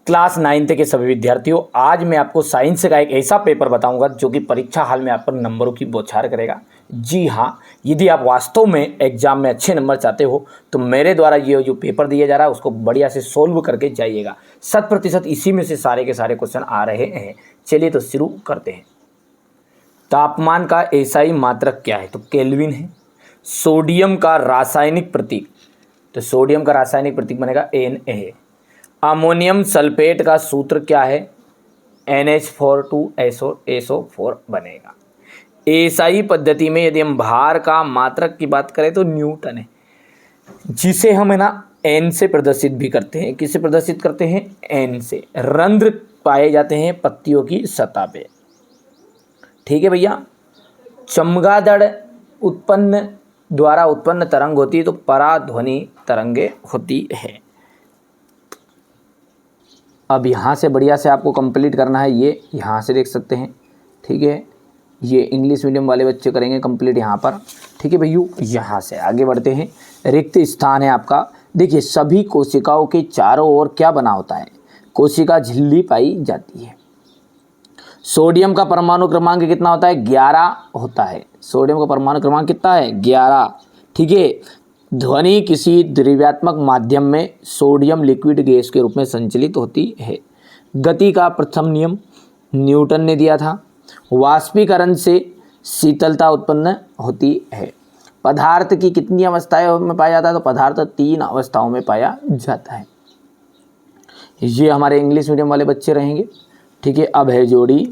Class 9th के सभी विद्यार्थियों, आज मैं आपको साइंस का एक ऐसा पेपर बताऊंगा जो कि परीक्षा हाल में आप पर नंबरों की बौछार करेगा। जी हाँ, यदि आप वास्तव में एग्जाम में अच्छे नंबर चाहते हो तो मेरे द्वारा ये जो पेपर दिया जा रहा है उसको बढ़िया से सोल्व करके जाइएगा। 100% इसी में से सारे के सारे क्वेश्चन आ रहे हैं। चलिए तो शुरू करते हैं। तापमान का एसआई मात्रक क्या है? तो केल्विन है। सोडियम का रासायनिक प्रतीक, तो सोडियम का रासायनिक प्रतीक बनेगा Na। अमोनियम सल्फेट का सूत्र क्या है? NH42SO4 बनेगा। एसआई पद्धति में यदि हम भार का मात्रक की बात करें तो न्यूटन है, जिसे हम है ना एन से प्रदर्शित भी करते हैं। किसे प्रदर्शित करते हैं? एन से। रंध्र पाए जाते हैं पत्तियों की सतह पे। ठीक है भैया। चमगादड़ द्वारा उत्पन्न तरंग होती है तो पराध्वनि तरंगे होती है। अब यहाँ से बढ़िया से आपको कंप्लीट करना है, ये यहाँ से देख सकते हैं। ठीक है, ये इंग्लिश मीडियम वाले बच्चे करेंगे कंप्लीट यहाँ पर। ठीक है भैया, यहाँ से आगे बढ़ते हैं। रिक्त स्थान है आपका। देखिए, सभी कोशिकाओं के चारों ओर क्या बना होता है? कोशिका झिल्ली पाई जाती है। सोडियम का परमाणु क्रमांक कितना होता है? 11 होता है। सोडियम का परमाणु क्रमांक कितना है? 11। ठीक है। ध्वनि किसी द्रव्यात्मक माध्यम में सोडियम लिक्विड गैस के रूप में संचलित होती है। गति का प्रथम नियम न्यूटन ने दिया था। वाष्पीकरण से शीतलता उत्पन्न होती है। पदार्थ की कितनी अवस्थाओं में पाया जाता है? तो पदार्थ 3 अवस्थाओं में पाया जाता है। ये हमारे इंग्लिश मीडियम वाले बच्चे रहेंगे। ठीक है। अब है जोड़ी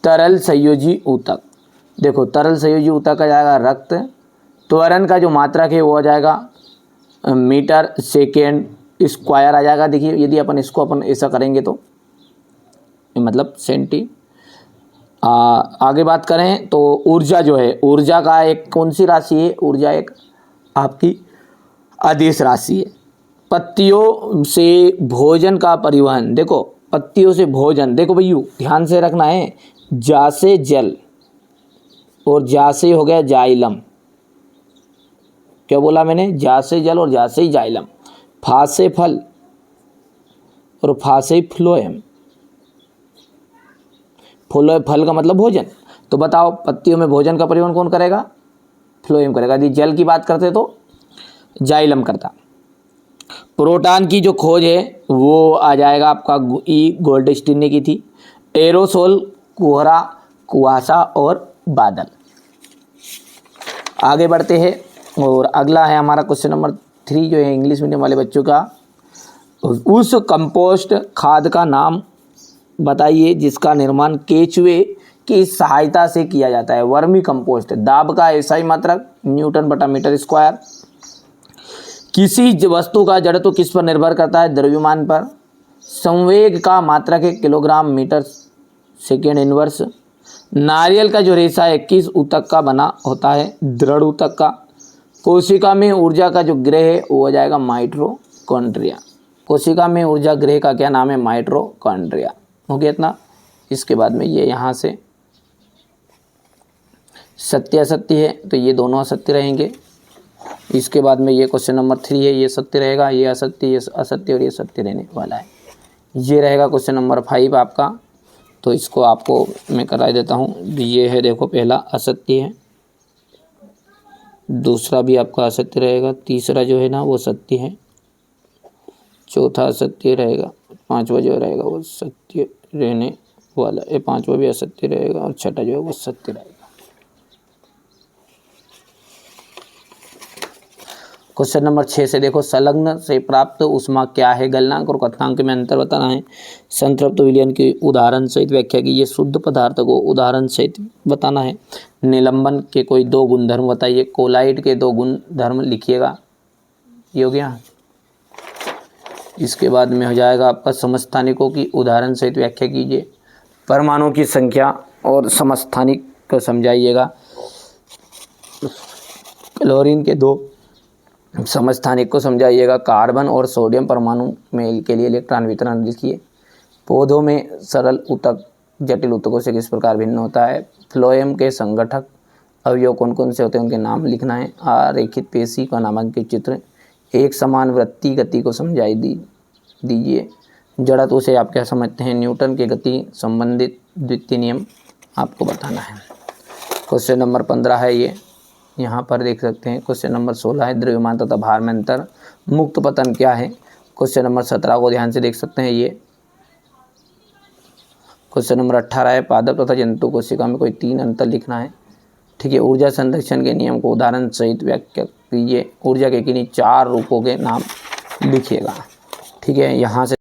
तरल संयोजी ऊतक। देखो, तरल संयोजी ऊतक का जाएगा रक्त। त्वरण का जो मात्रक है वो आ जाएगा मीटर सेकेंड स्क्वायर आ जाएगा। देखिए, यदि अपन ऐसा करेंगे तो मतलब सेंटी। आगे बात करें तो ऊर्जा जो है, ऊर्जा का एक कौन सी राशि है? ऊर्जा एक आपकी अदिश राशि है। पत्तियों से भोजन का परिवहन, देखो पत्तियों से भोजन, देखो भैया ध्यान से रखना है। जा से जल और जा से हो गया जाइलम। क्या बोला मैंने? जा से जल और जा से ही जाइलम। फा से फल और फा से फ्लोएम। फल का मतलब भोजन। तो बताओ, पत्तियों में भोजन का परिवहन कौन करेगा? फ्लोएम करेगा। यदि जल की बात करते तो जाइलम करता। प्रोटॉन की जो खोज है वो आ जाएगा आपका गोल्डस्टीन ने की थी। एरोसोल कोहरा, कुहासा और बादल। आगे बढ़ते हैं और अगला है हमारा क्वेश्चन नंबर 3 जो है इंग्लिश मीडियम वाले बच्चों का। उस कंपोस्ट खाद का नाम बताइए जिसका निर्माण केचुए की सहायता से किया जाता है। Vermi compost. दाब का एसआई मात्रक N/मीटर²। किसी वस्तु का जड़त्व किस पर निर्भर करता है? द्रव्यमान पर। संवेग का मात्रक है किलोग्राम/मीटर/सेकेंड इनवर्स। नारियल का जो रेशा है किस ऊतक का बना होता है? दृढ़ ऊतक का। कोशिका में ऊर्जा का जो गृह है वो हो जाएगा माइटोकॉन्ड्रिया। कोशिका में ऊर्जा गृह का क्या नाम है? माइटोकॉन्ड्रिया। हो गया इतना। इसके बाद में ये यहाँ से सत्य असत्य है तो ये दोनों असत्य रहेंगे। इसके बाद में ये क्वेश्चन नंबर 3 है, ये सत्य रहेगा, ये असत्य, ये असत्य और ये सत्य रहने वाला है। ये रहेगा क्वेश्चन नंबर 5 आपका। तो इसको आपको मैं करा देता हूँ। ये है, देखो पहला असत्य है, दूसरा भी आपका असत्य रहेगा, तीसरा जो है ना वो सत्य है, चौथा असत्य रहेगा, पांचवा जो रहेगा वो सत्य रहने वाला है, पांचवा भी असत्य रहेगा और छठा जो है वो सत्य रहेगा। क्वेश्चन नंबर 6 से देखो, संलग्न से प्राप्त ऊष्मा क्या है? गलनांक और क्वथनांक में अंतर बताना है। संतृप्त विलयन की उदाहरण सहित व्याख्या कीजिए। शुद्ध पदार्थ को उदाहरण सहित बताना है। निलंबन के कोई 2 गुणधर्म बताइए। कोलाइड के 2 गुणधर्म लिखिएगा। ये हो गया। इसके बाद में हो जाएगा आपका समस्थानिकों की उदाहरण सहित व्याख्या कीजिए। परमाणु की संख्या और समस्थानिक को समझाइएगा। क्लोरीन के 2 समस्थानिक को समझाइएगा। कार्बन और सोडियम परमाणु में के लिए इलेक्ट्रॉन वितरण लिखिए। पौधों में सरल ऊतक जटिल ऊतकों से किस प्रकार भिन्न होता है? फ्लोएम के संगठक अवयव कौन कौन से होते हैं उनके नाम लिखना है। आरेखित पेशी का नामांकित चित्र। एक समान वृत्तीय गति को समझाई दीजिए। जड़त्व से आप क्या समझते हैं, न्यूटन के गति संबंधित द्वितीय नियम आपको बताना है। क्वेश्चन नंबर 15 है ये, यहाँ पर देख सकते हैं। क्वेश्चन नंबर 16 है द्रव्यमान तथा भार में अंतर, मुक्त पतन क्या है। क्वेश्चन नंबर 17 को ध्यान से देख सकते हैं ये। क्वेश्चन नंबर 18 है पादप तथा जंतु कोशिका में कोई 3 अंतर लिखना है। ठीक है, ऊर्जा संरक्षण के नियम को उदाहरण सहित व्याख्या कीजिए। ऊर्जा के किन्हीं 4 रूपों के नाम लिखिएगा। ठीक है, यहाँ से